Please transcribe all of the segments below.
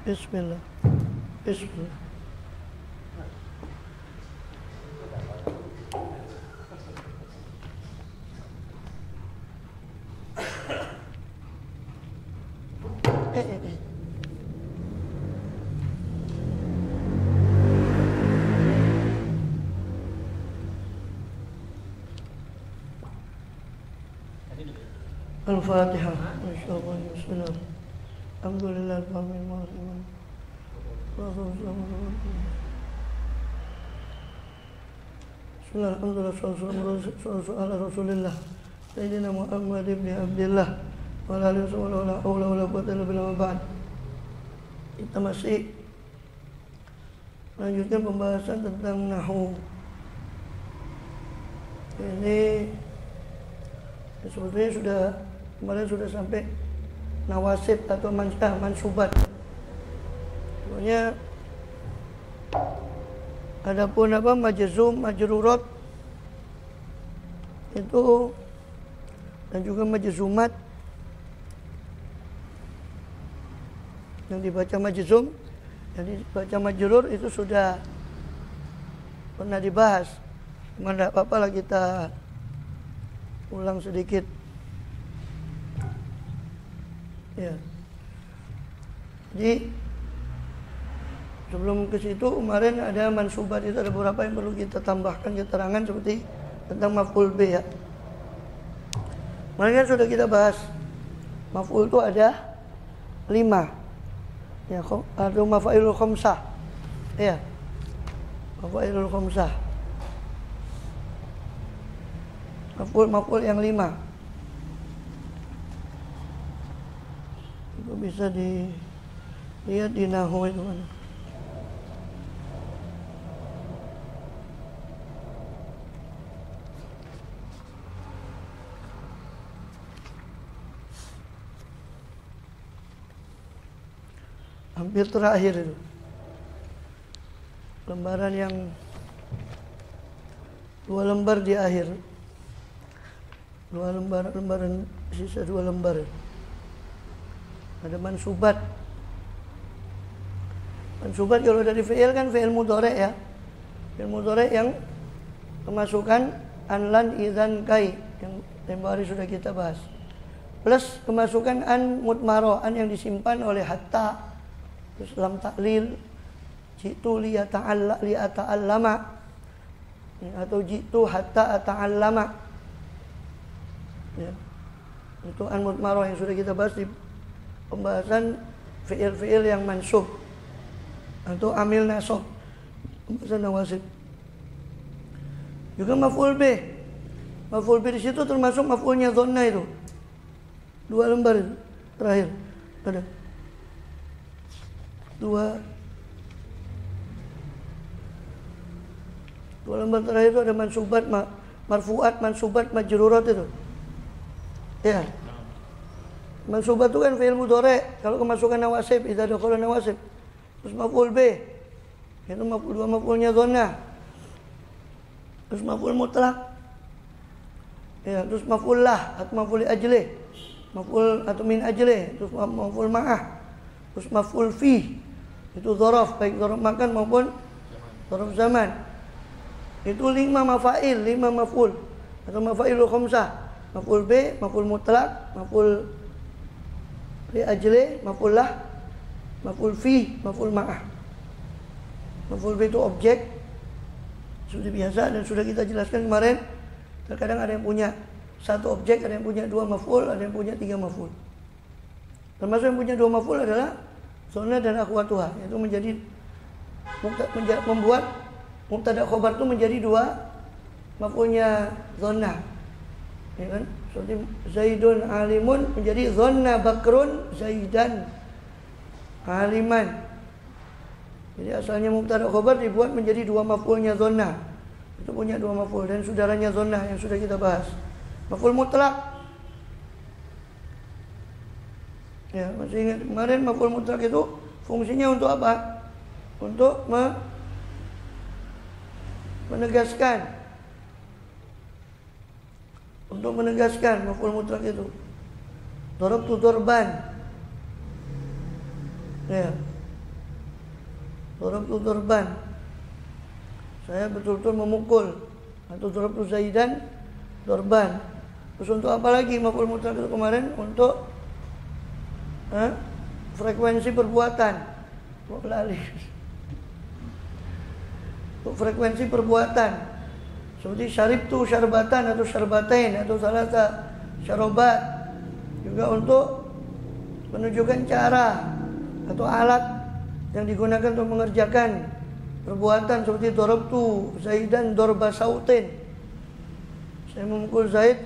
Bismillah. Bismillah. Al-Fatihah. Insyaallah. Bismillah. Alhamdulillah. Bismillah. Alhamdulillah. Rasulillah. Sayyidina Muhammad ibn Abdullah. Wa ala alihi wa la haula wa la quwwata illa billah. Ba'd. Kita masih lanjutkan pembahasan tentang nahwu. Ini sebetulnya kemarin sudah sampai nawasib atau mansubat. Sebenarnya adapun majzum, majrurat itu dan juga majzumat yang dibaca majzum, yang dibaca majrur itu sudah pernah dibahas. Cuma tidak apa-apa lah kita ulang sedikit. Ya. Jadi sebelum ke situ kemarin ada mansubat, itu ada beberapa yang perlu kita tambahkan keterangan seperti tentang maf'ul bi ya. Kemarin kan sudah kita bahas maf'ul itu ada 5. Ya, ada maf'ilul khamsah. Ya. Maf'ilul khamsah. Maf'ul yang 5. Itu bisa dilihat di nahwu itu kan. Hampir terakhir itu. Lembaran yang 2 lembar di akhir. 2 lembaran sisa 2 lembar. Ada mansubat. Mansubat kalau dari fi'il kan fi'il mudhari' ya. Fi'il mudhari' yang kemasukan an, lan, idzan, kai yang tempoh hari sudah kita bahas. Plus kemasukan an mutmaro, an yang disimpan oleh hatta, terus lam ta'lil, jitu liyata'allama atau jitu hatta ata'allama. Ya. Itu an mutmaro yang sudah kita bahas di pembahasan fi'il-fi'il yang mansub atau amil nasab, pembahasan nawasib. Juga maf'ul bih. Maf'ul bih di situ termasuk maf'ulnya dhanna itu. 2 lembar itu terakhir. Ada 2 lembar terakhir itu ada mansubat, marfu'at, mansubat, majrurat itu. Ya. Mansubat itu kan fi'il mudhari', kalau kemasukan nawasib, idza dakhala nawasib. Terus maf'ul bih, itu dua maf'ulnya dhanna. Terus maf'ul mutlaq. Ya, terus maf'ul lah atau maf'ul ajli. Maf'ul atau min ajli, terus maf'ul ma'ah. Terus maf'ul fi. Itu dzaraf, baik dzaraf makan maupun dzaraf zaman. Itu 5 mafail, 5 maf'ul atau mafailul khamsah. Maf'ul bih, maf'ul mutlaq, maf'ul li ajli, maf'ul lah, maf'ul fi, maf'ul ma'ah. Maf'ul fi itu objek, sudah biasa dan sudah kita jelaskan kemarin. Terkadang ada yang punya 1 objek, ada yang punya 2 maf'ul, ada yang punya 3 maf'ul. Termasuk yang punya 2 maf'ul adalah dhanna dan akhwatuha, yaitu membuat mubtada khobar itu menjadi 2 maf'ulnya dhanna. Ya kan? Seperti Zaidun alimun menjadi dhanna Bakrun Zaidan aliman. Jadi asalnya mubtada khobar dibuat menjadi 2 maf'ulnya dhanna. Itu punya 2 maf'ul dan saudaranya dhanna yang sudah kita bahas. Maf'ul mutlaq. Ya, masih ingat kemarin maf'ul mutlaq itu fungsinya untuk apa? Untuk menegaskan. Untuk menegaskan maf'ul mutlaq itu. Darabtu darban. Ya. Darabtu darban. Saya betul-betul memukul. Atau darabtu Zaidan darban. Terus untuk apa lagi maf'ul mutlaq itu kemarin? Untuk frekuensi perbuatan. Kok lali? Untuk frekuensi perbuatan. Seperti syaribtu syarbatan atau syarbatain atau salasa syarobat. Juga untuk menunjukkan cara atau alat yang digunakan untuk mengerjakan perbuatan seperti darabtu Zaidan darba sautin. Saya memukul Zaid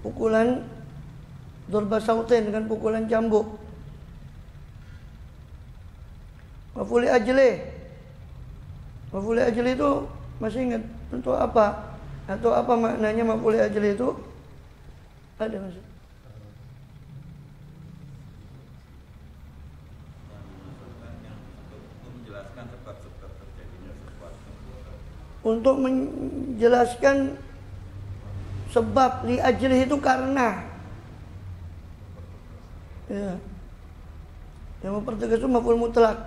pukulan darba sautin dengan pukulan cambuk. Maf'ul ajli. Maf'ul ajli itu masih ingat untuk apa? Atau apa maknanya maf'ul ajli itu? Ada maksud? Untuk menjelaskan sebab li ajlih itu karena. Ya. Yang mempertegas itu maf'ul mutlaq.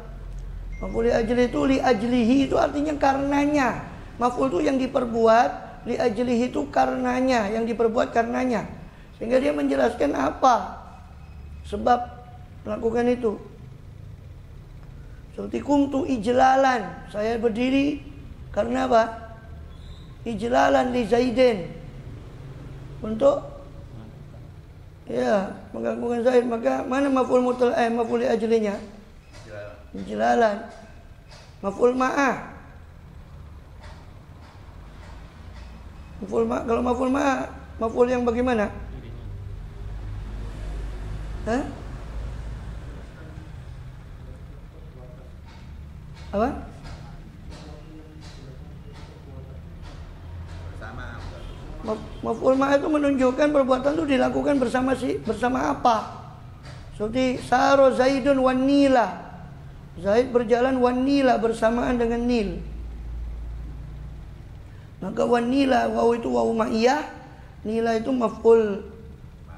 Maf'ul li ajlih itu li ajlihi itu artinya karenanya. Maf'ul itu yang diperbuat, li ajlihi itu karenanya, yang diperbuat karenanya. Sehingga dia menjelaskan apa sebab melakukan itu. Seperti kumtu ijlalan, saya berdiri karena apa? Ijlalan li Zaidin. Untuk ya, mengagungkan Zaid, maka mana maf'ul mutlaq maf'ul li ajlinya? Ijlalan. Maf'ul ma'ah. Kalau maf'ul ma'ah, maf'ul yang bagaimana? Hah? Apa? Maf'ul ma'ah itu menunjukkan perbuatan itu dilakukan bersama apa? Seperti saro Zaidun wan nila. Zaid berjalan wan nila bersamaan dengan Nil. Maka wan nila waw itu waw ma'iyah, nila itu maf'ul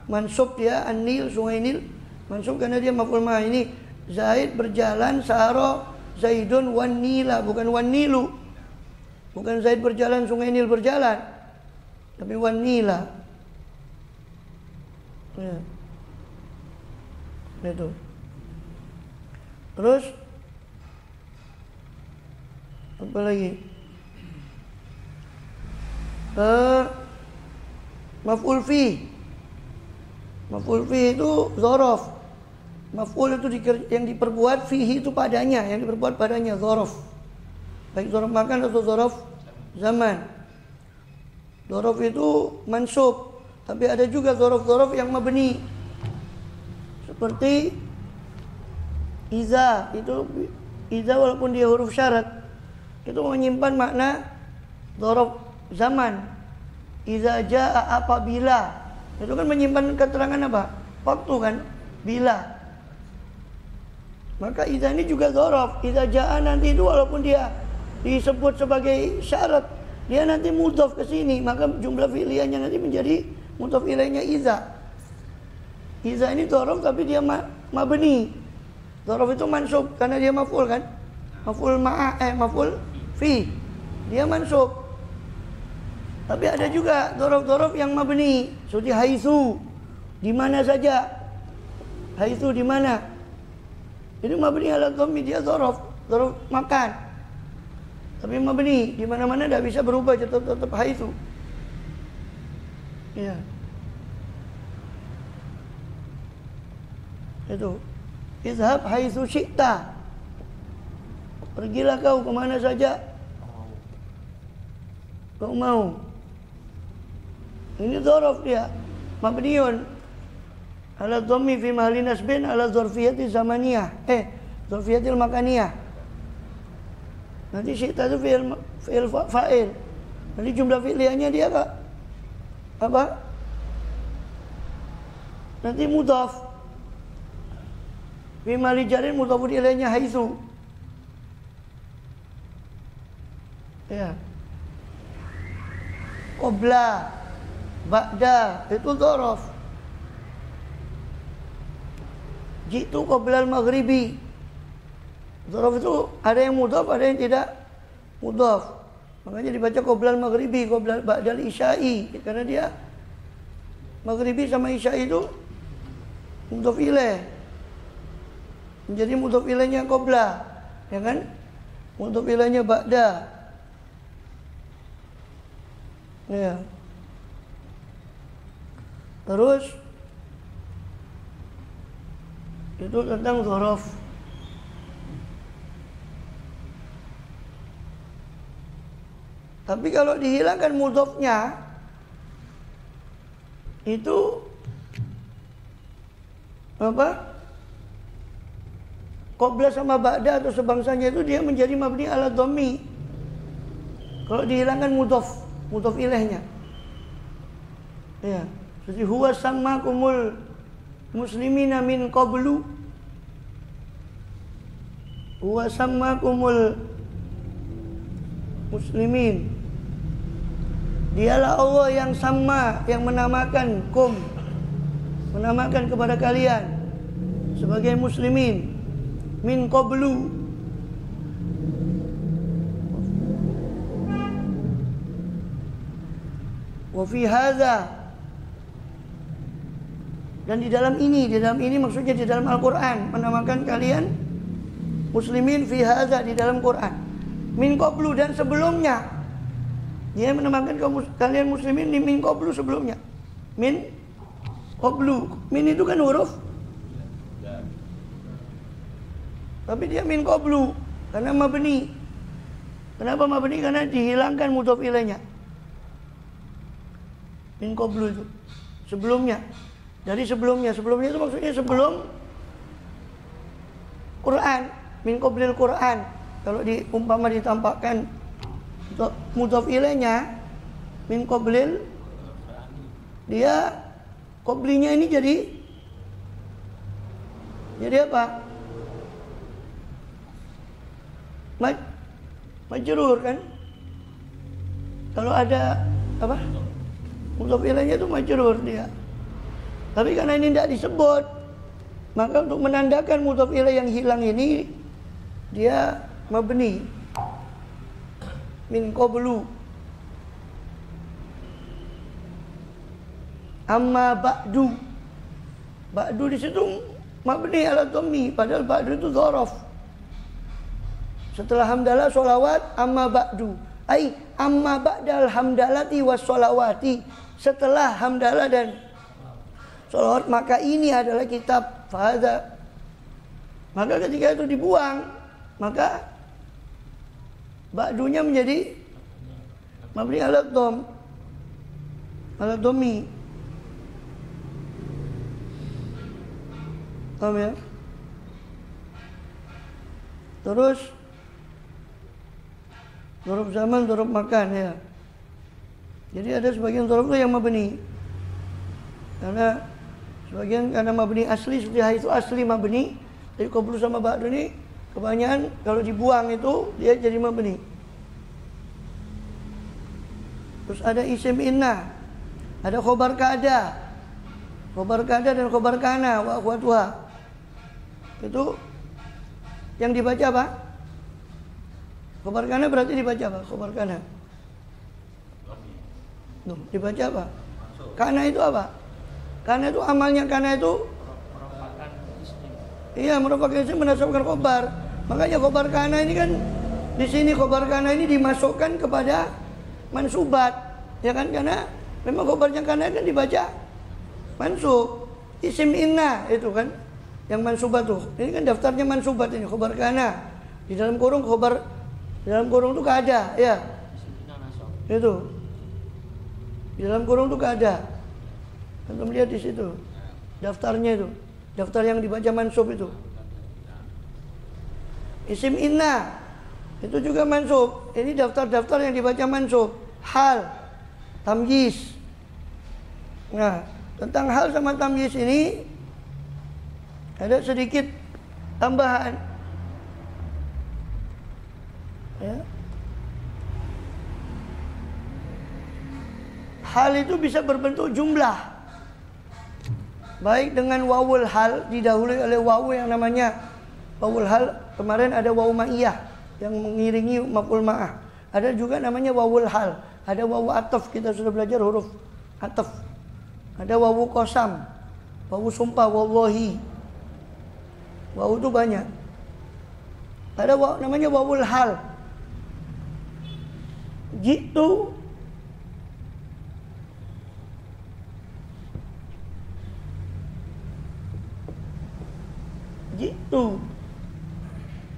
mansub ya, an-Nil sungai Nil mansub karena dia maf'ul ma'ah. Ini Zaid berjalan saro Zaidun wan nila, bukan wan nilu. Bukan Zaid berjalan sungai Nil berjalan, tapi wan nila. Ya. Itu. Terus apa lagi? Maf'ul fi. Maf'ul fi itu dzaraf. Maf'ul itu yang diperbuat fihi itu padanya, yang diperbuat padanya dzaraf. Baik dzaraf makan atau dzaraf zaman. Dzaraf itu mansub, tapi ada juga dzaraf-dzaraf yang mabni. Seperti iza, itu iza walaupun dia huruf syarat itu menyimpan makna dzaraf zaman. Iza jaa apabila, itu kan menyimpan keterangan apa? Waktu kan? Bila. Maka iza ini juga dzaraf. Iza jaa nanti itu walaupun dia disebut sebagai syarat, dia nanti mudhaf ke sini, maka jumlah fi'liyahnya nanti menjadi mudhaf ilaihnya iza. Iza ini dzaraf tapi dia mabni. Dzaraf itu mansub karena dia maf'ul kan? Maf'ul maf'ul fi. Dia mansub. Tapi ada juga dzaraf-dzaraf yang mabni, seperti haitsu. Di mana saja? Haitsu di mana? Itu mabni ala dhammi, dia dzaraf makan. Tapi mabni di mana-mana tidak bisa berubah, tetap haitsu. Ya. Itu. Izhab haitsu syi'ta. Pergilah kau kemana saja kau mau. Ini dzaraf dia, mabniun ala dhammi fi mahalli nasbin ala dzarfiyati zamaniyah. Dzarfiyatil makaniyah. Nanti syi'ta itu fi'il fa'il. Nanti jumlah fi'liyahnya dia apa? Nanti mudhaf. Fi mahalli jarin mudhafun ilaihnya haitsu. Ya. Qabla, ba'da itu dzaraf. Jitu qabla al-maghribi. Dhorof itu ada yang mudhof, ada yang tidak mudhof. Makanya dibaca qoblal maghribi, qoblal ba'dal isya'i, karena dia maghribi sama isya'i itu mudhof ilaih. Jadi mudhof ilaihnya qobla, ya kan? Mudhof ilaihnya ba'da. Ya. Terus itu tentang dhorof. Tapi kalau dihilangkan mudhofnya itu apa? Qobla sama ba'da atau sebangsanya itu dia menjadi mabni ala dhammi. Kalau dihilangkan mudhof ilaihnya. Ya, seperti huwa sammakumul muslimina min qablu. Huwa sammakumul muslimin. Dialah Allah yang sama, yang menamakan menamakan kepada kalian sebagai muslimin min qablu. Wa fi hadza, dan di dalam ini maksudnya di dalam Al-Qur'an menamakan kalian muslimin fi hadza, di dalam Quran. Min qablu, dan sebelumnya dia menamakan kalian muslimin di min qablu, sebelumnya. Min qablu, min itu kan huruf, tapi dia min qablu karena mabni. Kenapa mabni? Karena dihilangkan mudhof ilaihnya. Min qablu itu sebelumnya. Dari sebelumnya itu maksudnya sebelum Quran. Min qablil Quran. Kalau umpama ditampakkan mudhof ilaihnya min qablil, dia qablinya ini jadi apa? Majrur kan? Kalau ada apa? Mudhof ilaihnya itu majrur dia. Tapi karena ini tidak disebut, maka untuk menandakan mudhof ilaih yang hilang ini dia mabni min qablu. Amma ba'du, ba'du di situ mabni ala dhammi, padahal ba'du itu dhorof. Setelah hamdalah sholawat, amma ba'du, ai amma ba'dal hamdalati was sholawati, setelah hamdalah dan sholawat, maka ini adalah kitab fahadha. Maka ketika itu dibuang, maka ba'dunya menjadi mabni ala dhamm, ala dhammi. Paham ya? Terus dhorof zaman, dhorof makan ya. Jadi ada sebagian dhorof itu yang mabni. Karena sebagian karena mabni asli, seperti itu asli mabni. Jadi qablu sama ba'du ini kebanyakan kalau dibuang itu dia jadi mabni. Terus ada isim inna, ada khobar kada. Khobar kada dan khobar kana wa akhwatuha. Itu yang dibaca apa? Khobar kana berarti dibaca apa? Khobar kana. Dibaca apa? Kana itu apa? Kana itu amalnya, kana itu iya, merupakan isim menasabkan khobar. Makanya khobar kana ini kan di sini khobar kana ini dimasukkan kepada mansubat, ya kan? Karena memang khobarnya kana kan dibaca mansub. Isim inna itu kan yang mansubat tuh. Ini kan daftarnya mansubat ini, khobar kana. Di dalam kurung khobar, di dalam kurung itu kada, ya. Itu. Di dalam kurung itu kada. Antum lihat di situ. Daftarnya itu. Daftar yang dibaca mansub itu. Isim inna itu juga mansub. Ini daftar-daftar yang dibaca mansub. Hal, tamyiz. Nah, tentang hal sama tamyiz ini ada sedikit tambahan. Ya. Hal itu bisa berbentuk jumlah. Baik dengan wawul hal, didahului oleh wawu yang namanya Wawul hal kemarin ada wawu ma'iyah yang mengiringi maf'ul ma'ah. Ada juga namanya wawul hal. Ada wawu ataf, kita sudah belajar huruf ataf. Ada wawu qasam, wawu sumpah, wallahi. Wawu itu banyak. Ada wawu, namanya wawul hal. Jitu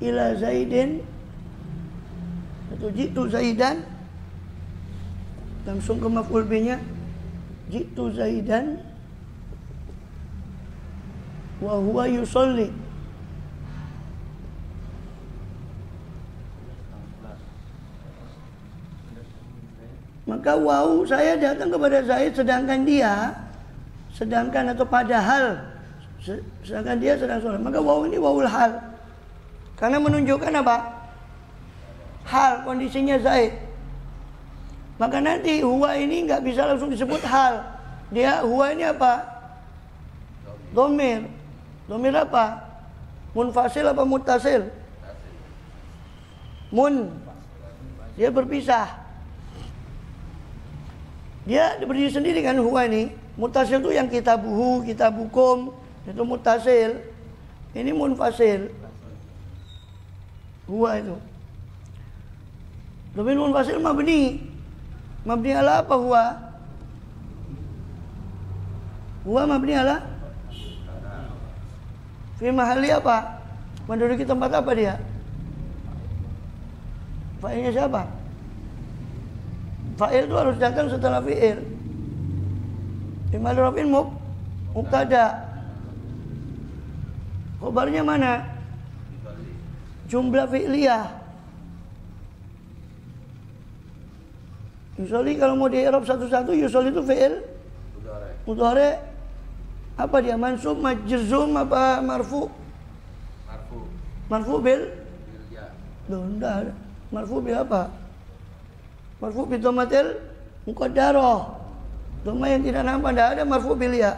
ila Zaidin atau jitu Zaidan, langsung ke maf'ul binya, jitu Zaidan wa huwa yusolli. Maka wawu saya datang kepada Zaid sedangkan atau padahal sedangkan dia sedang sholat. Maka wawu ini wawul hal. Karena menunjukkan apa? Hal, kondisinya Zaid. Maka nanti huwa ini nggak bisa langsung disebut hal. Dia huwa ini apa? Domir. Domir apa? Munfasil apa muttasil? Dia berpisah. Dia berdiri sendiri kan huwa ini. Muttasil itu yang kitabuhu, kitabukum, itu muttasil. Ini munfasil. Huwa itu. Domir munfasil mabni. Mabni ala apa huwa? Huwa mabni ala fi mahalli apa? Menduduki tempat apa dia? Fa'ilnya siapa? Fa'il itu harus datang setelah fi'il. Imal rafin mubtada. Khobarnya mana? Jumlah fi'liyah. Yusolli kalau mau di i'rab satu-satu, yusolli itu fi'il mudhari. Apa dia? Mansub, majzum, apa marfu? Marfu bil ya. Loh, enggak ada. Marfu bil apa? Marfu bil dhammatil muqaddarah. Dhamma yang tidak nampak, enggak ada marfu bil ya.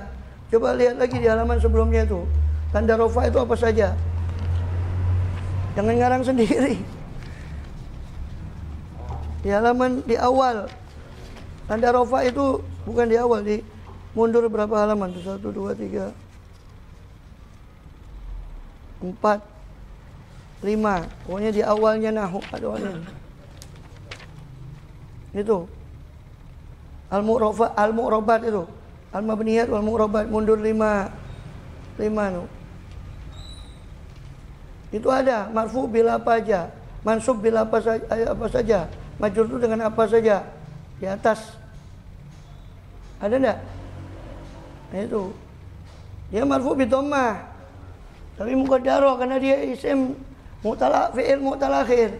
Coba lihat lagi di halaman sebelumnya itu. Tanda rafa itu apa saja? Jangan ngarang sendiri. Di halaman di awal. Tanda rafa itu bukan di awal, di mundur berapa halaman? 1, 2, 3, 4, 5. Pokoknya di awalnya nahwu ada awalnya. Itu. Al-mu'rabat itu. Al-mabniyat wal mu'rabat mundur 5 no. Itu ada marfu bila apa aja, mansub bila apa saja, majrur itu dengan apa saja di atas. Ada enggak? Nah itu. Dia marfu bi dhammah. Tapi muqaddarah karena dia isim fi'il mu'tal-akhir.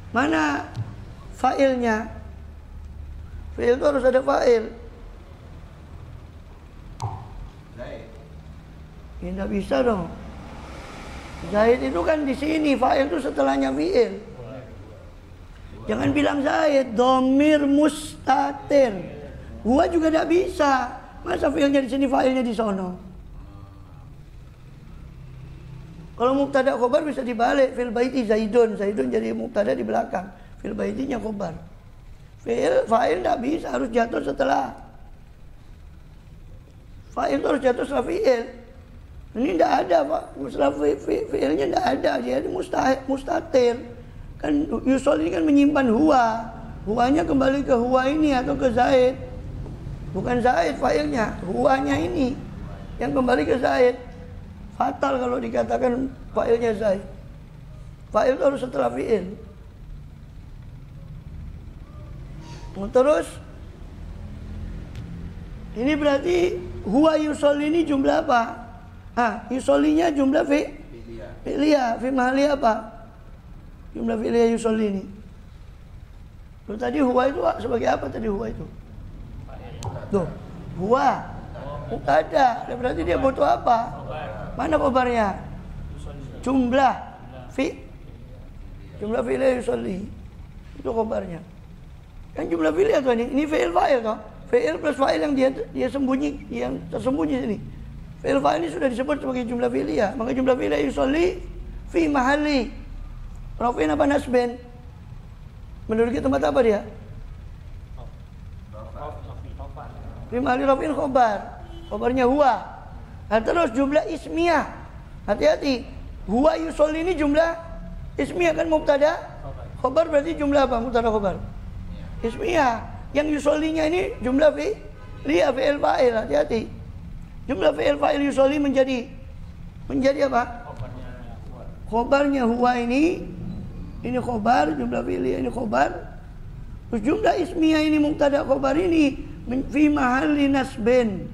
Mana fa'ilnya? Fi'il itu harus ada fa'il. Ya enggak bisa dong. Zaid itu kan di sini, fa'il itu setelahnya fi'il. Jangan bilang Zaid, dhamir mustatir. Huwa juga tidak bisa. Masa fi'ilnya di sini, fa'ilnya di sono? Kalau mubtada khobar bisa dibalik. Fil baiti Zaidun, Zaidun jadi mubtada di belakang. Fil baitinya khobar. Fa'il tidak bisa, harus jatuh setelah. Fa'il itu harus jatuh setelah fi'il. Ini tidak ada Pak, setelah fi'ilnya tidak ada, dia mustatir. Kan yusol ini kan menyimpan huwa. Huwanya kembali ke huwa ini atau ke Zaid. Bukan Zaid fa'ilnya, huwanya ini yang kembali ke Zaid. Fatal kalau dikatakan fa'ilnya Zaid. Fa'il itu harus setelah fi'il. Terus ini berarti huwa yusol ini jumlah apa? Yusolinya jumlah fi'liyah. Fi mahalli apa? Jumlah fi'liyah yusoli ini. Loh, tadi huwa itu sebagai apa tadi huwa itu? Tuh, huwa mubtada. Berarti dia butuh apa? Mana khobarnya? Jumlah fi'liyah yusoli. Itu khobarnya. Kan jumlah fi'liyah tuh ini fi'il fa'il toh. Fi'il plus fa'il yang dia tersembunyi sini. Fi'il fa'il ini sudah disebut sebagai jumlah fi'liyah. Maka jumlah fi'liyah yusolli fi mahalli raf'in apa nasbin? Menduduki tempat apa dia? Fi mahalli raf'in khobar. Khobarnya huwa. Nah, terus jumlah ismiyah. Hati-hati. Huwa yusolli ini jumlah ismiyah kan mubtada. Khobar berarti jumlah apa? Mubtada khobar. Ismiyah. Yang yusollinya ini jumlah fi'liyah fi'il fa'il. Hati-hati. Jumlah fi'il fa'il yusolli menjadi apa? Khobarnya huwa ini khobar, jumlah fi'liyah ini khobar. Terus jumlah ismiyah ini mubtada khobar ini fi mahalli nasbin.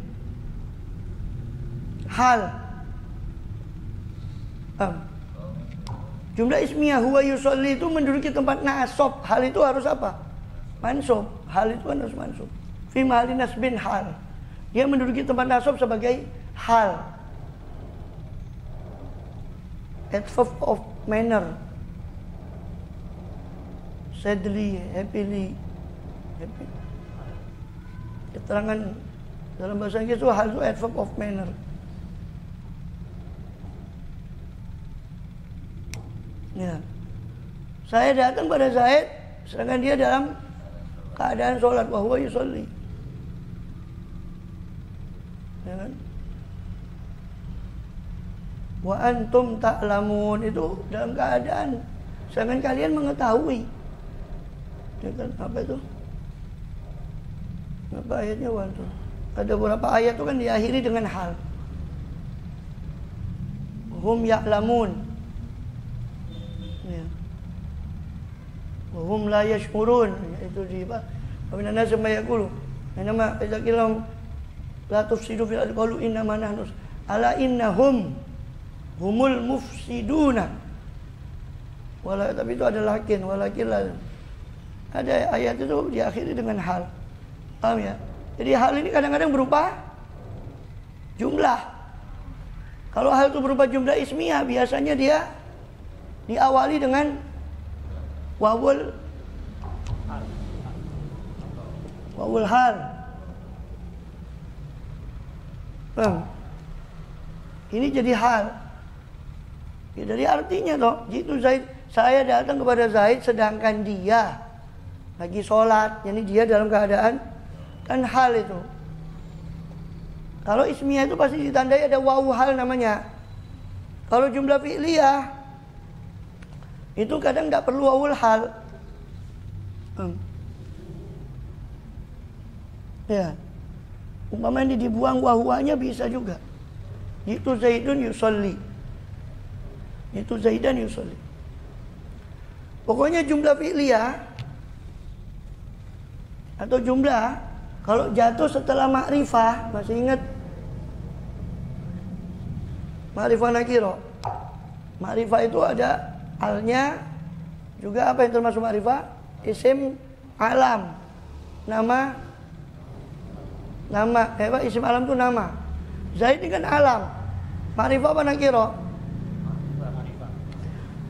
Hal. Jumlah ismiyah huwa yusolli itu menduduki tempat nasab. Hal itu harus apa? Mansub. Hal itu harus mansub. Fi mahalli nasbin hal. Dia menduduki tempat nasab sebagai hal. Adverb of manner. Sadly, happily. Happy. Keterangan dalam bahasa Inggris itu hal itu adverb of manner. Ya. Saya datang pada Zaid sedangkan dia dalam keadaan sholat, wa huwa yusolli. Ya kan? Wa antum ta'lamun itu dalam keadaan sedangkan kalian mengetahui. Ya kan? Apa itu? Apa ayatnya wa antum? Ada beberapa ayat itu kan diakhiri dengan hal. Hum ya'lamun. Ya. Wa hum la yashkurun. Itu di apa? Wa minan nas may yaqulu inama idza qila la tufsidu fil ardi qalu inna ma nahnu ala innahum humul mufsiduna. Tapi itu ada lakin, walakin la. Ada ayat itu diakhiri dengan hal. Paham ya? Jadi hal ini kadang-kadang berupa jumlah. Kalau hal itu berupa jumlah ismiyah, biasanya dia diawali dengan wawul hal. Ini jadi hal. Ya, dari artinya toh, jitu Zaid, saya datang kepada Zaid sedangkan dia lagi sholat. Jadi dia dalam keadaan, kan hal itu. Kalau ismiyah itu pasti ditandai ada wawu hal namanya. Kalau jumlah fi'liyah itu kadang tidak perlu wawul hal. Ya. Umpamanya dibuang wahuanya bisa juga. Itu Zaidun yusolli. Itu Zaidan yusolli. Pokoknya jumlah fi'liyah atau jumlah kalau jatuh setelah ma'rifah, masih ingat? Ma'rifah nakiro. Ma'rifah itu ada halnya juga apa yang termasuk ma'rifah? Isim alam. Nama. Isim alam itu nama. Zaid ini kan alam. Ma'rifah apa nakiro?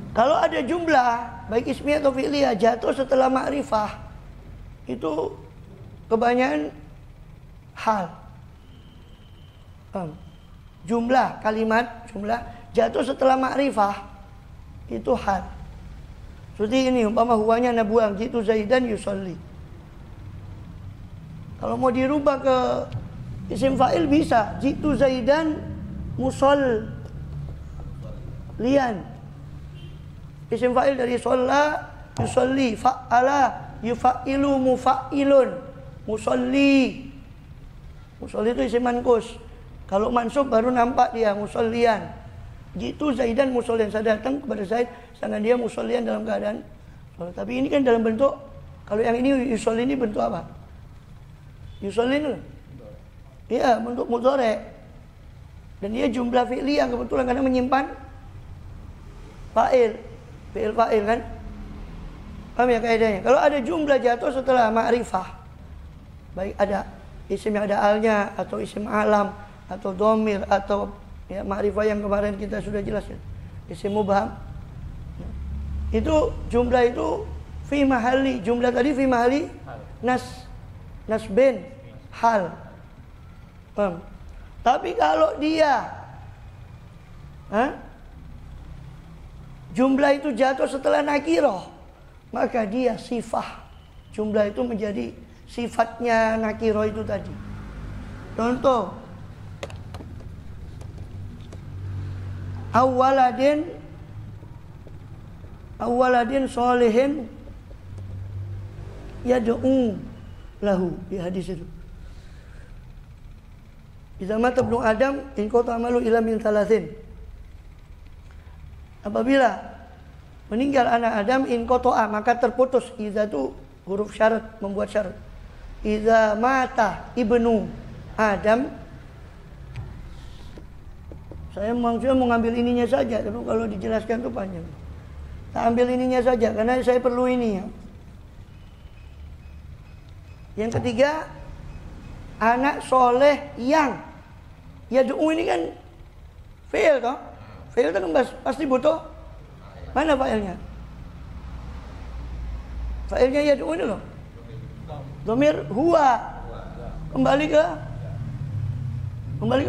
Kalau ada jumlah baik ismiyah atau fi'liyah jatuh setelah ma'rifah, itu kebanyakan hal. Jumlah kalimat jatuh setelah ma'rifah itu hal. Seperti ini umpama huwanya nabuang jitu Zaidan yusolli. Kalau mau dirubah ke isim fa'il bisa jitu Zaidan musollian. Isim fa'il dari sholla yusolli, fa'ala yufa'ilu mufa'ilun, musolli. Musolli itu isim mankus. Kalau mansub baru nampak dia musollian. Jitu Zaidan musollian, saya datang kepada Zaid sedangkan dia musollian dalam keadaan sholat. Tapi ini kan dalam bentuk, kalau yang ini yusolli ini bentuk apa? Yusolli itu iya bentuk mudhari. Dan dia jumlah fi'liyah kebetulan karena menyimpan fa'il kan. Paham ya kaidahnya? Kalau ada jumlah jatuh setelah ma'rifah, baik ada isim yang ada alnya atau isim alam atau domir atau ya ma'rifah yang kemarin kita sudah jelaskan, isim mubham. Itu jumlah itu fi mahalli, jumlah tadi fi mahalli nasbin hal. Paham? Tapi kalau dia jumlah itu jatuh setelah nakiroh, maka dia sifah. Jumlah itu menjadi sifatnya nakiroh itu tadi. Contoh, awaladin solehin yad'u lahu, di hadis itu. Idza mata ibnu Adam in qata amalu ila min thalathin. Apabila meninggal anak Adam in qata'a, maka terputus. Idza itu huruf syarat, membuat syarat. Idza mata ibnu Adam, saya maksudnya mau ngambil ininya saja, tapi kalau dijelaskan itu panjang. Tak ambil ininya saja karena saya perlu ini ya. Yang ketiga, anak soleh yang yad'u ini kan fi'il toh. Fi'il itu kan pasti butuh mana fa'ilnya? Fa'ilnya yad'u ini loh. Dhamir huwa. Kembali ke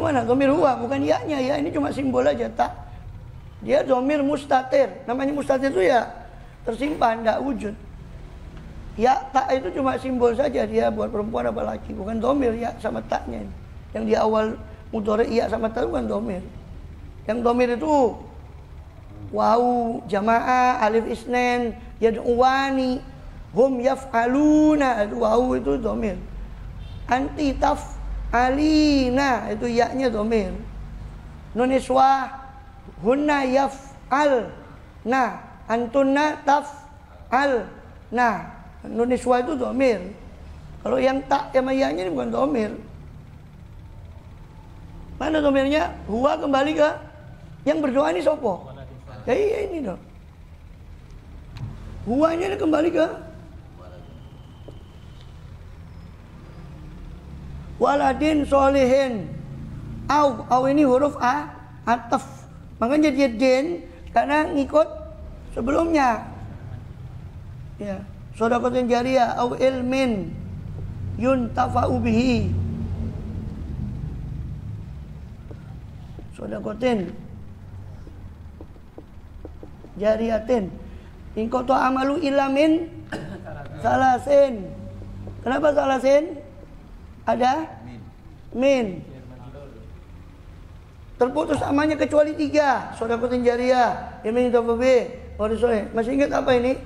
mana? Dhamir huwa, bukan ya-nya. Ya ini cuma simbol aja, tak. Dia dhamir mustatir. Namanya mustatir itu ya tersimpan, tidak wujud. Ya tak itu cuma simbol saja, dia buat perempuan apa laki, bukan dhamir ya sama taknya. Yang di awal mudhari ya sama tak bukan dhamir. Yang dhamir itu wawu, jamaah, alif isnen, yad'uwani, hum yaf'aluna, itu wawu itu dhamir. Anti taf'alina, itu ya-nya dhamir. Nun iswah, hunna yaf'al, nah antunna taf'al, nah nun iswah itu dhamir. Kalau yang tak sama ya-nya ini bukan dhamir. Mana dhamirnya? Huwa kembali ke yang berdoa ini sopo? Ya iya ini dong. Huwanya ini kembali ke waladin solihin. Au ini huruf ataf. Makanya dia din karena ngikut sebelumnya. Ya, shadaqatin jariyah au ilmin yuntafa'u bihi. Shadaqatin jariyatin in qata amalu ilamin salasin. Kenapa salasin? Ada min. Terputus amalnya kecuali 3. Shadaqatin jariyah, ilmin yuntafa'u bihi. Masih ingat apa ini?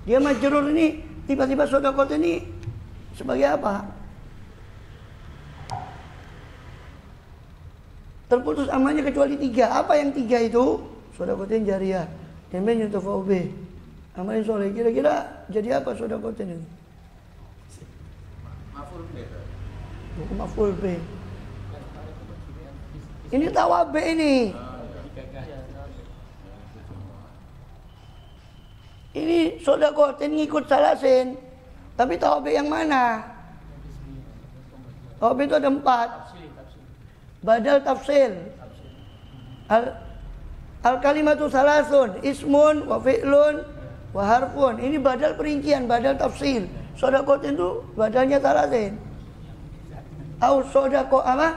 Dia majrur ini, tiba-tiba shadaqat ini sebagai apa? Terputus amalnya kecuali 3. Apa yang 3 itu? Shadaqatin jariyah, ilmin yuntafa'u bihi. Amal soleh. Kira-kira jadi apa shadaqatin ini? Maf'ul bih. Ini tawabe ini. Ini shadaqatin ngikut salasin. Tapi tawabe yang mana? Tawabe itu ada 4. Badal tafsil. Al kalimatu salasun, ismun wa fi'lun wa harfun. Ini badal perincian, badal tafsil. Shadaqatin itu badalnya salasin. Au shadaqah apa?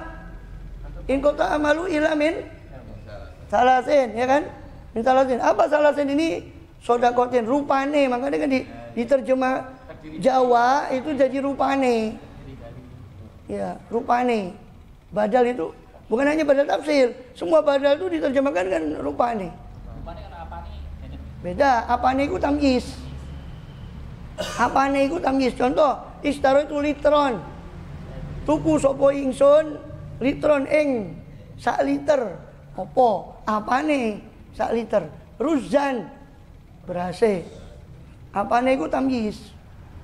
In qata amalu ila min salasin, ya kan? Min salasin. Apa salasin ini? Shadaqatin rupane, makanya kan diterjemah Jawa itu jadi rupane. Ya, rupane. Badal itu bukan hanya badal tafsir, semua badal itu diterjemahkan kan rupane. Rupane kan apane? Beda, apane itu tamyiz. Apane itu tamyiz. Contoh, istaro itu litron. Tuku sapa ingsun litron ing sak liter. Apa? Apane sak liter? Ruzan berase. Apane itu tamyiz.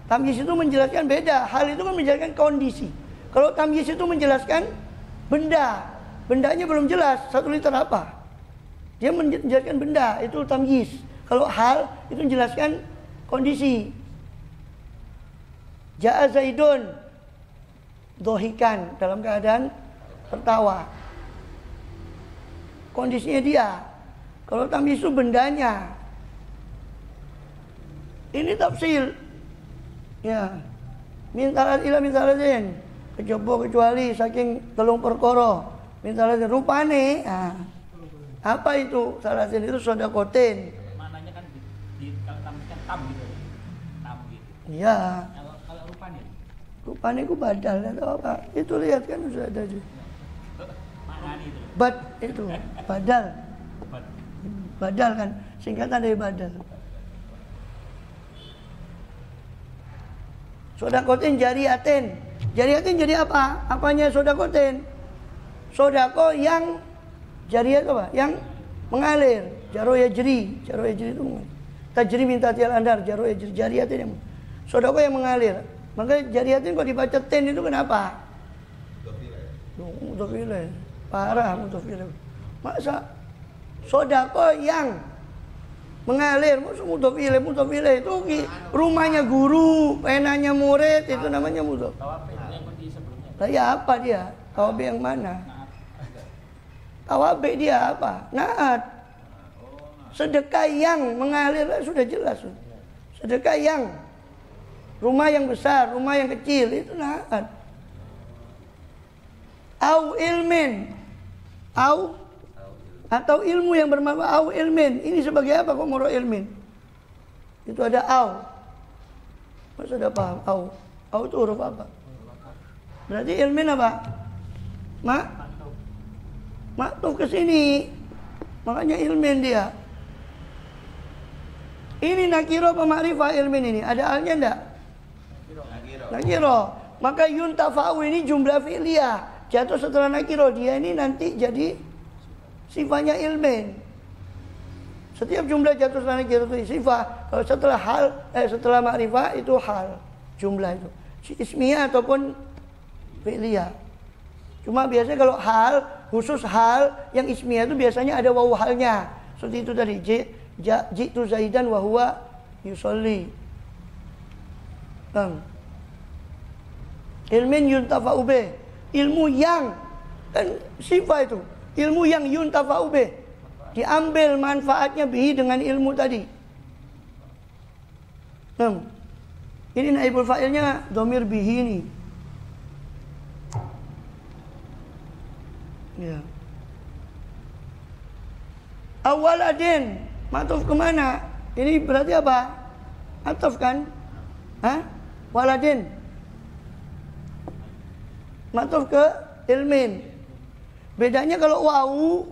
Tamyiz itu menjelaskan beda. Hal itu kan menjelaskan kondisi. Kalau tamyiz itu menjelaskan benda. Bendanya belum jelas. 1 liter apa? Dia menjelaskan benda. Itu tamyiz. Kalau hal itu menjelaskan kondisi. Ja'a Zaidun dohikan, dalam keadaan tertawa. Kondisinya dia. Kalau tamyiz itu bendanya. Ini tafsil. Ya. Min talat ila min talatin. Kecoba kecuali saking telung perkara. Mintalah rupane. Apa itu? Salasin itu sodakotin. Maknanya kan kalau tampilkan tam gitu. Tam gitu. Iya. Kalau rupane. Rupane ku badal atau apa? Itu lihat kan sudah ada juga. Maknanya itu. Itu badal. Bad. Badal kan singkatan dari badal. Sodakotin jariatin. Jariatin jadi apa? Apanya sodakotin? Sodako yang jariat apa? Yang mengalir. Jaro yajri itu mengalir. Tajri minta tial andar. Jaro yajri. Jariatin yang sodako yang mengalir. Maka jariatin kok dibaca ten itu kenapa? Mutafile. Parah mutafile. Masa sodako yang mengalir, mutafile itu rumahnya guru, penanya murid, itu namanya mudhaf. Tawabe yang sebelumnya. Lah ya apa dia? Tawabe yang mana? Tawabe dia apa? Naat. Sedekah yang mengalir sudah jelas. Sedekah yang rumah yang besar, rumah yang kecil itu naat. Au ilmin. Atau ilmu yang bermanfaat, au ilmin. Ini sebagai apa kok moro ilmin? Itu ada au. Masa sudah paham au? Au itu huruf apa? Berarti ilmin apa? Maktuf ke sini. Makanya ilmin dia. Ini nakiro apa ma'rifah ilmin ini? Ada alnya enggak? Nakiro. Maka yuntafa'u ini jumlah fi'liyah. Jatuh setelah nakiro. Dia ini nanti jadi sifatnya ilmin. Setiap jumlah jatuh setelah nakiro itu sifat. Kalau setelah ma'rifah itu hal. Jumlah itu. Ismiyah ataupun fi'liyah. Cuma biasanya kalau hal, khusus hal yang ismiyah itu biasanya ada wawu halnya. Seperti itu tadi. Jitu Zaidan wa huwa yusolli. Ilmin yuntafa'u bih. Ilmu yang kan sifat itu. Ilmu yang yuntafa'u bih. Diambil manfaatnya bihi dengan ilmu tadi. Ini naibul fa'ilnya dhamir bihi ini. Ya. Awaladin, matuf kemana? Ini berarti apa? Atuf kan? Waladin. Matuf ke ilmin. Bedanya kalau wawu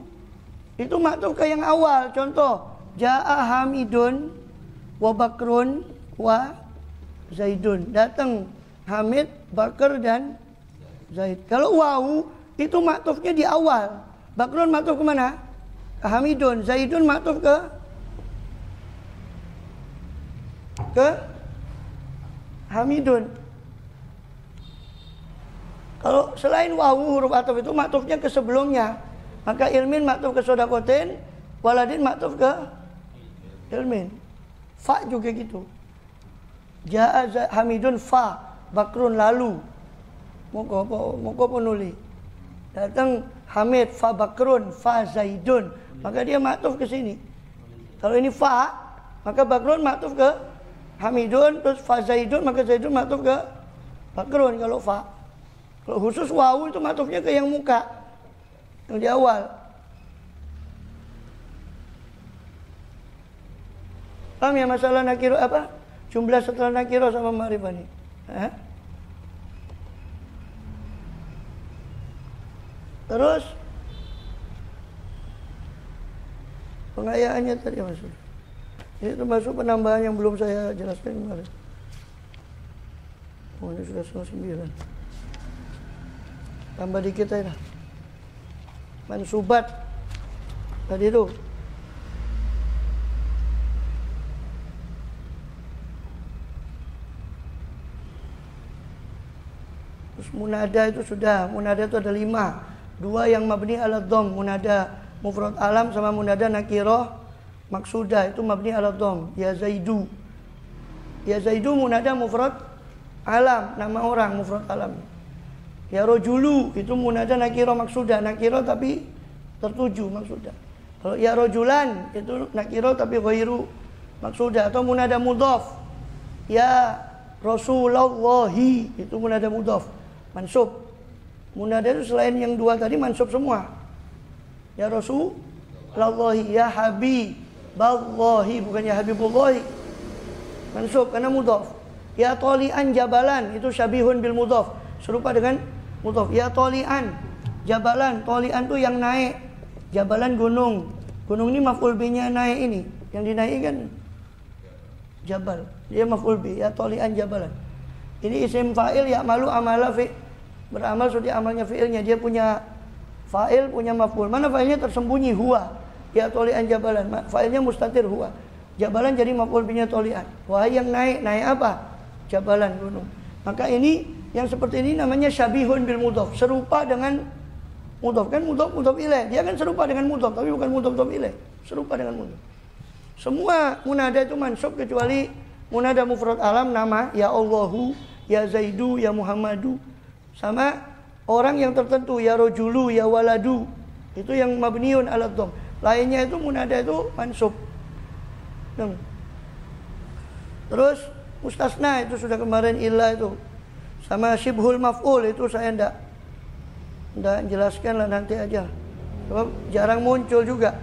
itu matuf ke yang awal. Contoh, Ja'a Hamidun wa Bakrun wa Zaidun. Datang Hamid, Bakar dan Zaid. Kalau wawu itu maktufnya di awal. Bakrun maktuf kemana? Ke Hamidun. Zaidun maktuf ke Hamidun. Kalau selain wawu huruf atuf itu maktufnya ke sebelumnya. Maka ilmin maktuf ke sodakotin, waladin maktuf ke ilmin. Fa juga gitu. Ja'a Hamidun fa, Bakrun lalu. Moko penuli. Datang Hamid, fa Bakrun, fa Zaidun. Maka dia maktuf ke sini. Kalau ini fa, maka Bakrun maktuf ke Hamidun, terus fa Zaidun, maka Zaidun maktuf ke Bakrun kalau fa. Kalau khusus wawu itu maktufnya ke yang muka, yang di awal. Paham ya masalah nakiro apa? Jumlah setelah nakiro sama ma'rifah nih. Terus pengayaannya tadi masuk. Ini termasuk penambahan yang belum saya jelaskan kemarin. Oh, ini sudah 9. Tambah dikit aja. Mansubat tadi itu. Terus munada itu sudah. Munada itu ada 5. 2 yang mabni ala dhom, munada mufrad alam sama munada nakiroh maksudah itu mabni ala dhom. Ya Zaidu. Ya Zaidu munada mufrad alam, nama orang mufrad alam. Ya Rojulu itu munada nakiroh maksudah, nakiroh tapi tertuju maksudah. Kalau ya Rojulan itu nakiroh tapi ghairu maksudah atau munada mudhaf. Ya Rasulullahi itu munada mudhaf. mansub. Munada itu selain yang dua tadi mansub semua. Ya Rasulullahi, ya Habiballahi, bukan ya Habibullahi. Mansub karena mudhaf. Ya tolian jabalan, itu syabihun bil mudhaf, serupa dengan mudhaf. Ya tolian jabalan, tolian itu yang naik. Jabalan gunung. Gunung ini maf'ul binya naik ini. Yang dinaiki kan jabal. Dia maf'ul bi, ya tolian jabalan. Ini isim fa'il ya malu amala fi, beramal seperti amalnya fi'ilnya. Dia punya fa'il, punya maf'ul. Mana fa'ilnya tersembunyi? Huwa. Ya tolian jabalan. Fa'ilnya mustatir huwa. Jabalan jadi maf'ul binya tolian. Wahai yang naik. Naik apa? Jabalan, gunung. Maka ini yang seperti ini namanya syabihun bil mudhaf, serupa dengan mudhaf. Kan mudhaf ilaih. Dia kan serupa dengan mudhaf, tapi bukan mudhaf ilaih. Serupa dengan mudhaf. Semua munada itu mansub kecuali munada mufrad alam, nama, ya Allahu, ya Zaidu, ya Muhammadu. Sama orang yang tertentu, ya Rojulu, ya Waladu. Itu yang mabniun ala dhamm. Lainnya itu munada itu mansub. Terus mustasna itu sudah kemarin illa itu. Sama syibhul maf'ul itu saya ndak jelaskan lah, nanti aja. Sebab jarang muncul juga.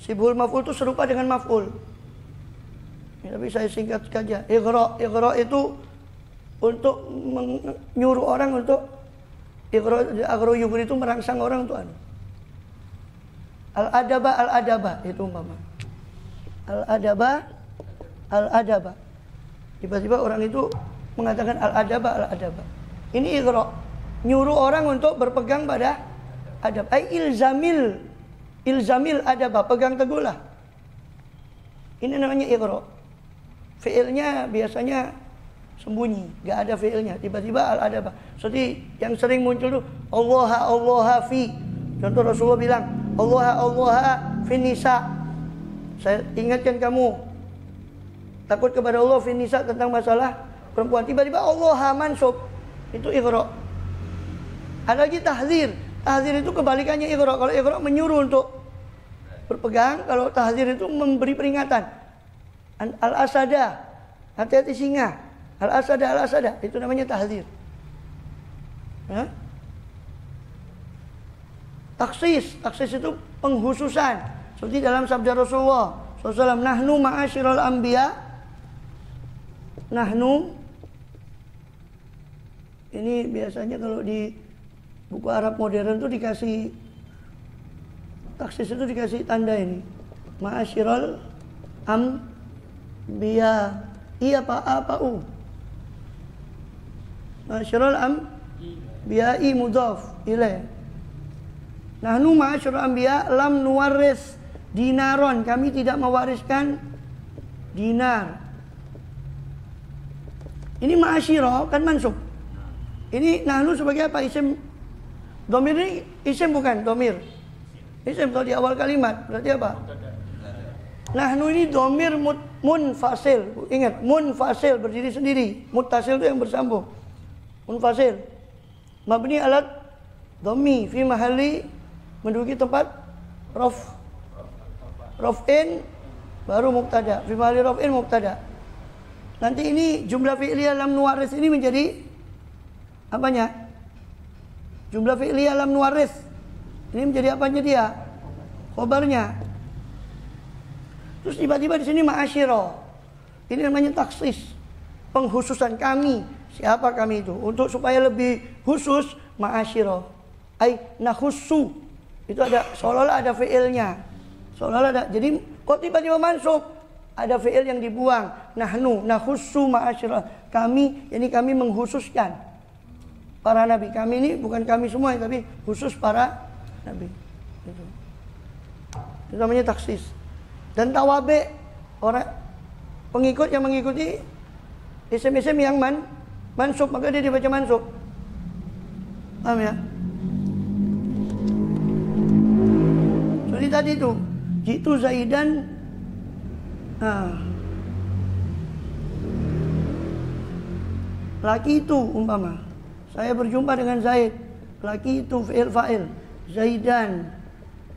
Syibhul maf'ul itu serupa dengan maf'ul. Ya, tapi saya singkat saja. Iqra itu untuk menyuruh orang untuk iqra yugri itu merangsang orang untuk al-adaba itu umpama. Al-adaba. Tiba-tiba orang itu mengatakan al-adaba. Ini iqra, nyuruh orang untuk berpegang pada adab. Ilzamil adaba, pegang teguhlah. Ini namanya iqra. Fi'ilnya biasanya sembunyi, enggak ada fi'ilnya. Tiba-tiba al-adaba. Seperti yang sering muncul tuh Allah fi. Contoh Rasulullah bilang, Allah fi nisa. Saya ingatkan kamu takut kepada Allah fi nisa, tentang masalah perempuan. Tiba-tiba Allah mansub. Itu iqra. Ada lagi tahzir. Tahzir itu kebalikannya iqra. Kalau iqra menyuruh untuk berpegang, kalau tahzir itu memberi peringatan. Al-asada, hati-hati singa. Al-asada, itu namanya tahzir. Taksis itu penghususan. Seperti dalam sabda Rasulullah SAW, nahnu ma'asyiral anbiya. Nahnu, ini biasanya kalau di buku Arab modern itu dikasih taksis, itu dikasih tanda ini. Ma'asyiral anbiya. Iya apa u? Ma'asyiral anbiya'i mudhaf ilaih. Nahnu ma'asyiral anbiya lam nuwaris dinaron, kami tidak mewariskan dinar. Ini ma'asyirah kan mansub. Ini nahnu sebagai apa? Isim. Domir ini isim bukan domir. Isim kalau di awal kalimat berarti apa? Nahnu ini domir munfasil. Ingat, munfasil berdiri sendiri. Muttasil itu yang bersambung. Munfasil. Mabni alat dhammi fi mahalli, menduduki tempat raf'in baru mubtada. Fi mahalli raf'in mubtada. Nanti ini jumlah fi'liyah lam nuwaris ini menjadi apanya? Jumlah fi'liyah lam nuwaris ini menjadi apanya dia? Khobarnya. Terus tiba-tiba di sini ma'asyirah. Ini namanya taksis, penghususan kami. Siapa kami itu? Untuk supaya lebih khusus, ma'asyirah. Ai nakhussu. Itu ada seolah-olah ada fi'ilnya. Seolah-olah ada. Jadi kok tiba-tiba mansub? Ada fi'il yang dibuang. Nahnu nakhussu ma'asyirah. Kami, ini kami menghususkan para nabi. Kami ini bukan kami semua, tapi khusus para nabi. Itu namanya taksis. Dan tawabe, orang pengikut yang mengikuti isim-isim yang mansub, maka dia dibaca mansub. Paham ya? Jadi tadi itu, jitu Zaidan. Laki itu umpama, saya berjumpa dengan Zaid. Laki itu fi'il fa'il. Zaidan,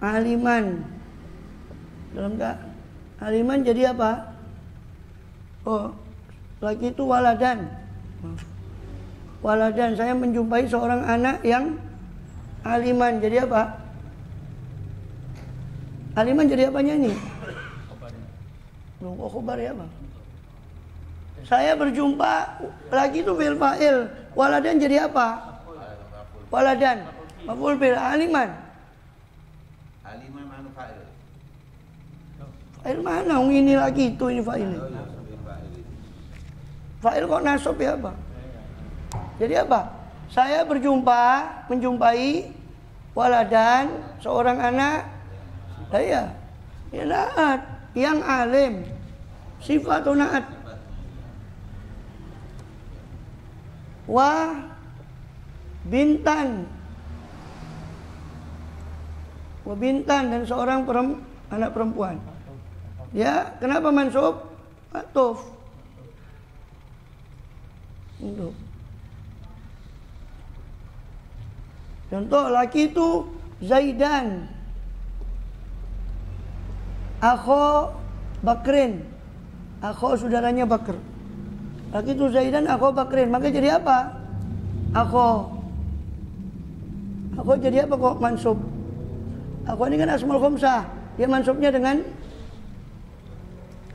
aliman. Dalam tak? Aliman jadi apa? Oh, laki itu waladan. Waladan, saya menjumpai seorang anak yang aliman. Jadi apa? Aliman jadi apanya ini? Kok khobar ya bang? Saya berjumpa lagi itu fi'il fa'il. Waladan jadi apa? Waladan maf'ul bil. Aliman. Aliman mana fa'il? Fa'il mana? Ini lagi itu ini fa'il. Fa'il kok nasab ya bang? Jadi apa? Saya menjumpai waladan, seorang anak. Saya ya naat yang alim. Sifat atau naat? Wa bintan dan seorang anak perempuan. Ya, kenapa mansub? Atuf. Untuk contoh laki itu Zaidan, akho Bakrin, akho saudaranya Bakr. Laki itu Zaidan, akho Bakrin. Maka jadi apa? Akho jadi apa kok mansub? Akho ini kan asmaul khamsah. Dia mansubnya dengan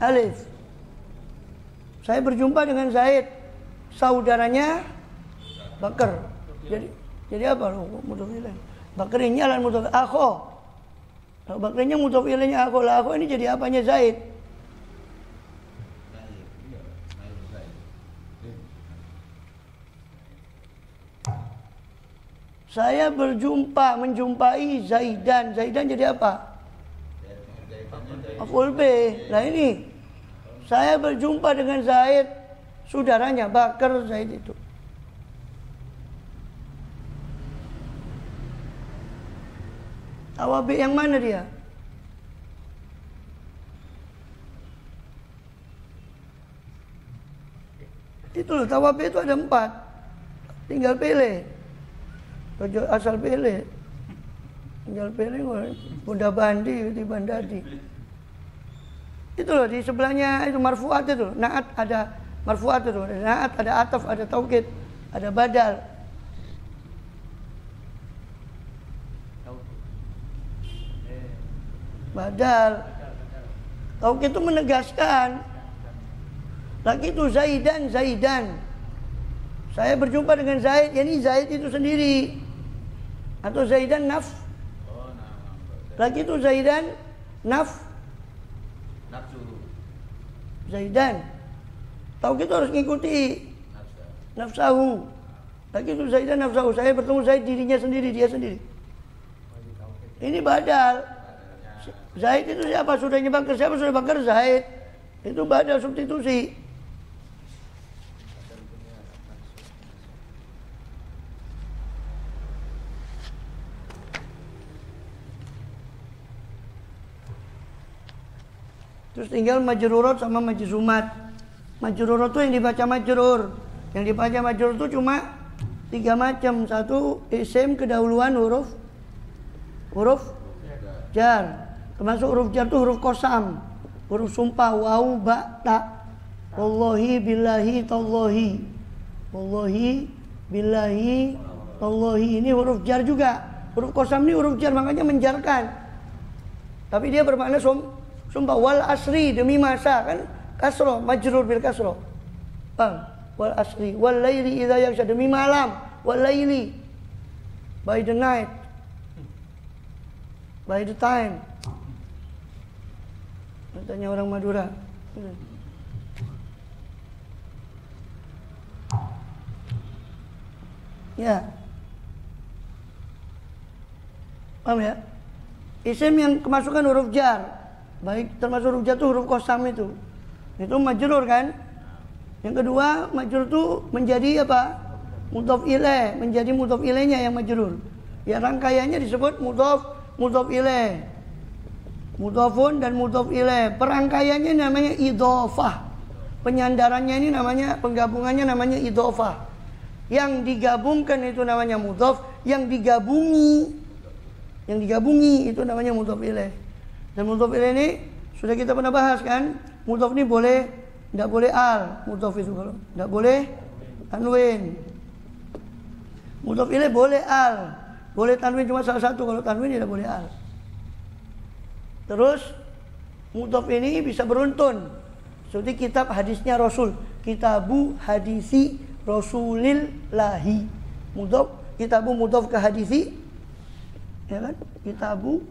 alif. Saya berjumpa dengan Zaid, saudaranya Bakr. Jadi apa? Mudhof ilaih. Bakrinnya lan mudhof akho. Kalau Bakrinnya mudhof ilaihnya akho. Lah akho ini jadi apanya Zaid? Saya menjumpai Zaidan. Zaidan jadi apa? Maf'ul bih. Nah ini, saya berjumpa dengan Zaid, saudaranya Bakar. Zaid itu tawabi yang mana dia? Itu loh, tawabi itu ada 4. Tinggal pilih. Asal pilih. Tinggal pilih. Bunda bandi di bandadi. Itu loh, di sebelahnya itu marfu'at itu. Naat ada marfu'at itu. Ada naat, ada ataf, ada taukid, ada badal. Badal. Taukid itu menegaskan. Lagi itu Zaidan. Saya berjumpa dengan Zaid, yakni Zaid itu sendiri. Atau Zaidan nafs. Lagi itu Zaidan nafsu. Zaidan. Taukid itu harus ngikuti nafsahu. Lagi itu Zaidan nafsahu. Saya bertemu Zaid dirinya sendiri, dia sendiri. Ini badal. Zaid itu siapa? Saudaranya Bakar. Siapa saudara Bakar? Zaid. Itu badal substitusi. Terus tinggal majrurat sama majzumat. Majrurat itu yang dibaca majrur. Yang dibaca majrur itu cuma 3 macam. 1, isim kedahuluan huruf jar. Termasuk huruf jar itu huruf qasam, huruf sumpah, waw, ba, ta. Wallahi billahi tallahi. Wallahi billahi tallahi. Ini huruf jar juga. Huruf qasam ini huruf jar, makanya menjarkan. Tapi dia bermakna sumpah. Wal asri, demi masa, kan kasro, majrur bil kasro. Bang, wal asri, wal laili idza yaghsha, demi malam, wal laili, by the night, by the time. Tanya orang Madura. Ya. Paham ya? Isim yang kemasukan huruf jar. Baik, termasuk huruf jar itu huruf qasam itu. Itu majrur kan? Yang kedua, majrur itu menjadi apa? Mudhof ilaih, menjadi mudhof ilaihnya yang majrur. Ya rangkaiannya disebut mudhof ilaih. Mudhofun dan mudhof ilaih. Perangkaiannya namanya idhofah. Penyandarannya ini namanya, penggabungannya namanya idhofah. Yang digabungkan itu namanya mudhof, yang digabungi itu namanya mudhof ilaih. Dan mudhof ilaih ini sudah kita pernah bahas kan? Mudhof ini boleh, tidak boleh al, mudhof itu kalau tidak boleh tanwin. Mudhof ilaih boleh al, boleh tanwin cuma salah satu, kalau tanwin tidak boleh al. Terus mudhof ini bisa beruntun, seperti kitab hadisnya Rasul, kitabu hadisi Rasulillahi. Mudhof, kitabu mudhof ke hadisi, ya kan? Kitabu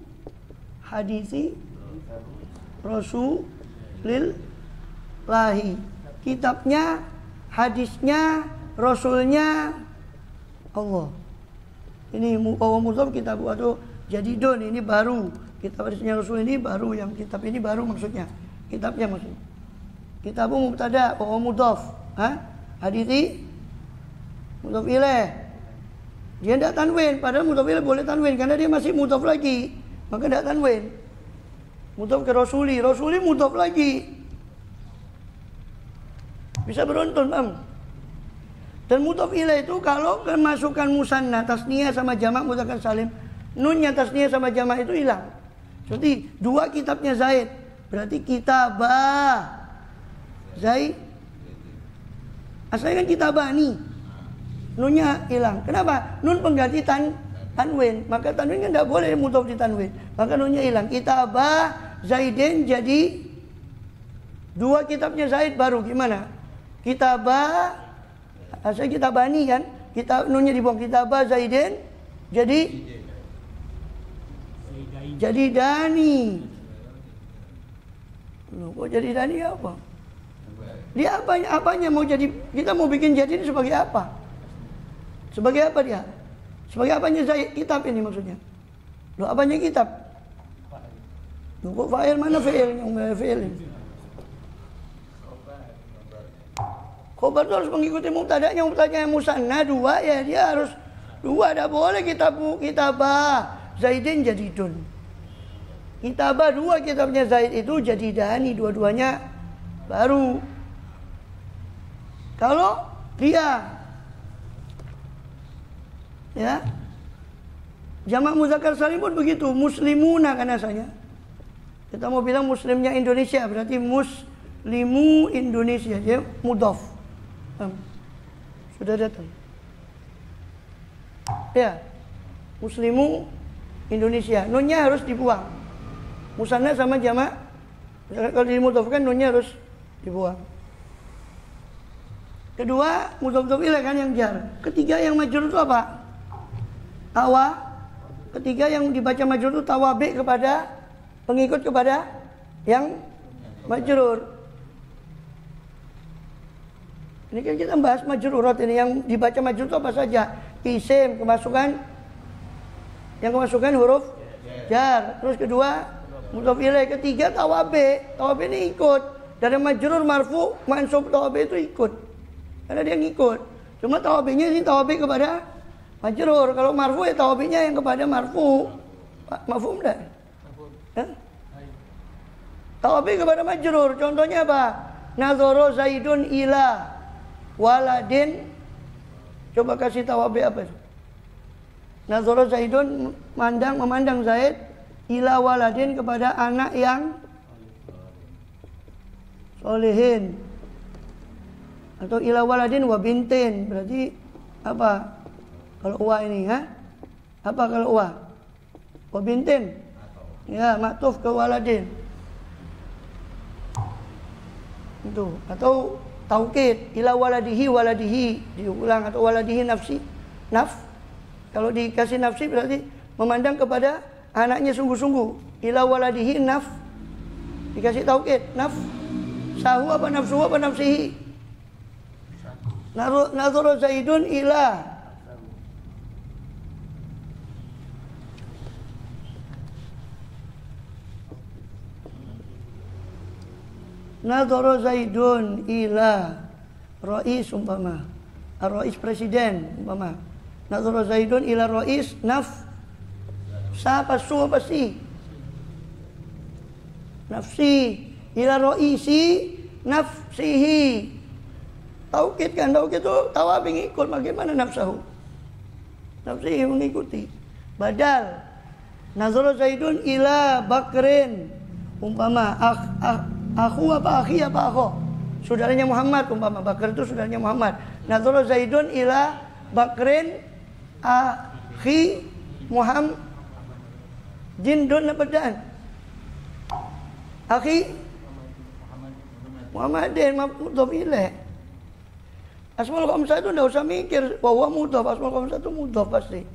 hadisi Rasulillahi. Kitabnya, hadisnya, Rasulnya Allah. Ini mudhof kitabu atau jadidun, ini baru. Kitab hadisnya Rasul ini baru, yang kitab ini baru maksudnya. Kitabnya maksudnya. Kitabu mubtada wa mudhof. Hadisi mudhof ilaih. Dia tidak tanwin, padahal mudhof ilaih boleh tanwin karena dia masih mudhof lagi. Maka tidak tanwin. Mudhof ke Rasuli, Rasuli mudhof lagi. Bisa beruntun, paham? Dan mudhof ilaih itu kalau kemasukan musanna tasniyah sama jamak mudzakkar salim, nunnya tasniyah sama jamak itu hilang. Seperti dua kitabnya Zaid, berarti kitabah Zaid. Asalnya kan kitabani, nunnya hilang. Kenapa? Nun pengganti tanwin, maka tanwin kan tidak boleh mudhof di tanwin, maka nunnya hilang. Kitabah Zaidin, jadi dua kitabnya Zaid baru gimana? Kitabah, asalnya kitabani kan, kita nunnya dibuang, kitabah Zaidin, jadi dani. Loh, kok jadi dani apa? Dia apanya mau jadi? Kita mau bikin jadi ini sebagai apa? Sebagai apa dia? Sebagai apanya Zaid? Kitab ini maksudnya. Loh, apanya kitab? Loh, kok fa'il, mana fi'il? Yang fi'il ini. Khobar itu harus mengikuti mubtada'nya musanna dua, ya dia harus dua, tidak boleh kitabah Zaidin jadidun. Kitabah dua kitabnya Zaid itu jadidani, dua-duanya baru. Kalau dia ya jamak mudzakkar salim pun begitu, muslimuna kan asalnya. Kita mau bilang muslimnya Indonesia, berarti muslimu Indonesia, ya mudhof. Sudah datang. Ya, muslimu Indonesia, nunnya harus dibuang. Musanna sama jamak, kalau dimudhofkan nunnya harus dibuang. Kedua, mudhof ilaih kan yang jar. Ketiga yang majrur itu apa? Tawa. Ketiga yang dibaca majrur itu tawabi kepada pengikut kepada yang majrur. Ini kan kita bahas majrurat ini, yang dibaca majrur itu apa saja? Isim yang kemasukan huruf jar. Terus kedua mudhof ilaih, ketiga tawabi. Tawabi ini ikut. Dari majrur, marfu, mansub, tawabi itu ikut. Karena dia ngikut. Cuma tawabinya ini tawabi kepada majrur. Kalau marfu ya tawabinya yang kepada marfu. Mafhum enggak? Tawabi kepada majrur. Contohnya apa? Nazara Zaidun ila waladin. Coba kasih tawabi apa itu? Nazara Zaidun, memandang Zaid ila waladin, kepada anak yang solehin. Atau ila waladin wa bintin, berarti apa kalau wa ini, apa kalau wa? Wa bintin. Ya, maktuf ke waladin. Itu. Atau taukid ila waladihi diulang, atau waladihi nafsi. Kalau dikasih nafsi berarti memandang kepada anaknya sungguh-sungguh. Ila waladihi dikasih taukid sahu apa nafsuhu apa nafsihi. Nazara Zaidun ila Nazara Zaidun ila Rais umpama. Rais presiden umpama. Nazara Zaidun ila Rais siapa su apa si? Nafsi ila Raisi nafsihi. Taukid kan, taukid itu tawabi ngikut, bagaimana nafsahu? Nafsihi mengikuti. Badal Nazara Zaidun ila Bakrin umpama akhu apa akhi apa akho, saudaranya Muhammad umpama. Bakar itu saudaranya Muhammad. Nadhara Zaidun ila Bakrin akhi Muhammad Jindun Nabadan. Akhi Muhammadin mudhaf ilaih. Asmaul khamsah itu enggak usah mikir bahwa mudhaf, asmaul khamsah itu mudhaf pasti.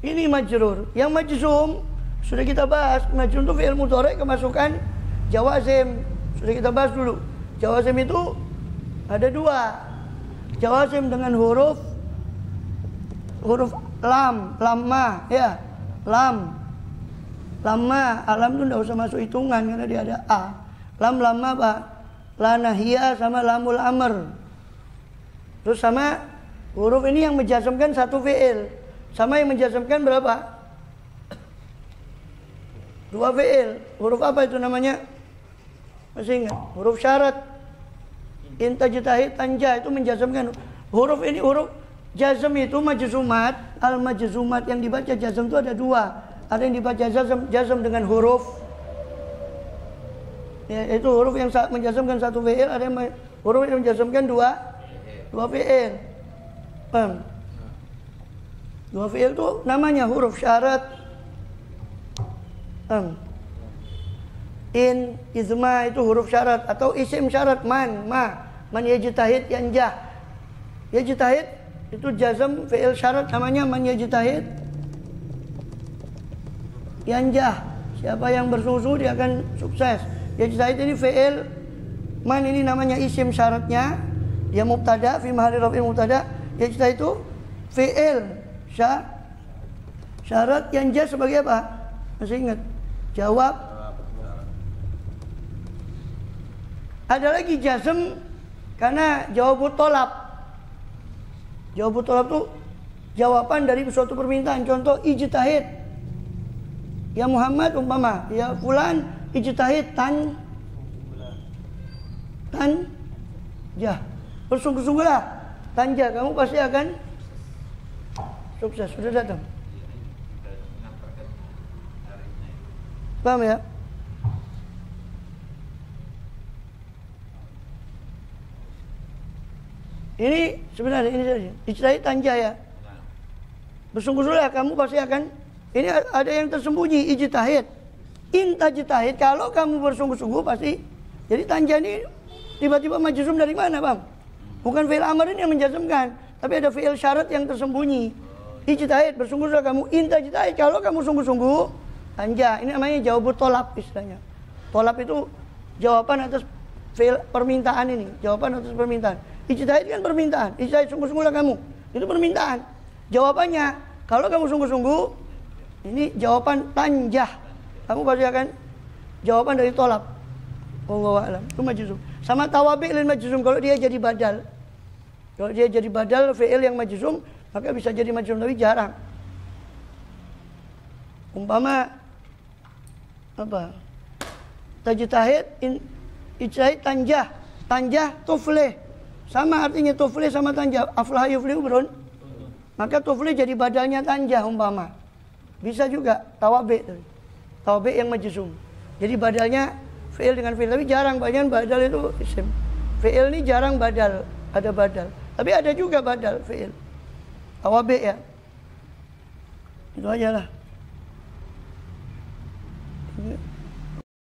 Ini majrur. Yang majzum sudah kita bahas. Majzum itu fi'il mudhari kemasukan jawazim. Sudah kita bahas dulu. Jawazim itu ada dua. Jawazim dengan huruf lam, lamma, ya. Lam. Lamma, alam itu enggak usah masuk hitungan karena dia ada a. Lam lamma apa? La nahiyah sama lamul amr. Terus sama huruf ini yang menjazmkan satu fi'il. Sama yang menjazmkan berapa? Dua fi'il. Huruf apa itu namanya? Masih ingat? Huruf syarat. In tajtahid tanja itu menjazmkan. Huruf ini huruf jazm itu majzumat. Al majzumat yang dibaca jazm itu ada dua. Ada yang dibaca jazm dengan huruf, ya, itu huruf yang menjazmkan satu fi'il. Ada yang huruf yang menjazmkan dua fi'il. Paham? Dua fi'il itu namanya huruf syarat. In, izma itu huruf syarat atau isim syarat. Man yajtahid yanjah. Yajtahid itu jazm fi'il syarat namanya man yajtahid yanjah. Siapa yang bersungguh-sungguh dia akan sukses. Yajtahid ini fi'il, man ini namanya isim syaratnya. Dia mubtada fi mahalli raf'in mubtada. Yajtahid itu fi'il syarat, yanjah sebagai apa? Masih ingat? Jawab. Ada lagi jazm karena jawabut tolab. Jawabut tolab itu jawaban dari suatu permintaan. Contoh ijtahid. Ya Muhammad umpama, ya fulan ijtahid tanjah. Bersungguh-sungguhlah tanjah, kamu pasti akan sukses. Sudah datang. Paham ya? Ini sebenarnya ini saja. Ijtihad tanja ya. Bersungguh-sungguhlah kamu pasti akan. Ini ada yang tersembunyi ijtihad. In tajtahid, kalau kamu bersungguh-sungguh pasti. Jadi tanja ini tiba-tiba majzum dari mana, Bang? Bukan fi'il amr ini yang menjazmkan, tapi ada fi'il syarat yang tersembunyi. Ijtihad, bersungguh-sungguh kamu. In tajtahid, kalau kamu sungguh-sungguh tanja. Ini namanya jawabut tolab istilahnya. Tolab itu jawaban atas fi'il permintaan ini, jawaban atas permintaan. Ijtihad kan permintaan. Ijtihad sungguh-sungguhlah kamu. Itu permintaan. Jawabannya, kalau kamu sungguh-sungguh, ini jawaban tanjah. Kamu pasti akan jawaban dari tolab. Wallahu a'lam. Itu majzum. Sama tawabi' lil majzum kalau dia jadi badal. Kalau dia jadi badal fi'il yang majzum, maka bisa jadi majzum tapi jarang. Umpama apa? Tajtahid ijtihad tanjah. Tanjah tuflih. Sama artinya tuflih sama tanjah. Aflah yuflihu berun. Maka tuflih jadi badalnya tanjah umpama. Bisa juga tawabi' yang majzum. Jadi badalnya fi'il dengan fi'il, tapi jarang banyak badal itu isim. Fi'il ini jarang badal, ada badal. Tapi ada juga badal fi'il. Tawabi' ya. Itu aja lah.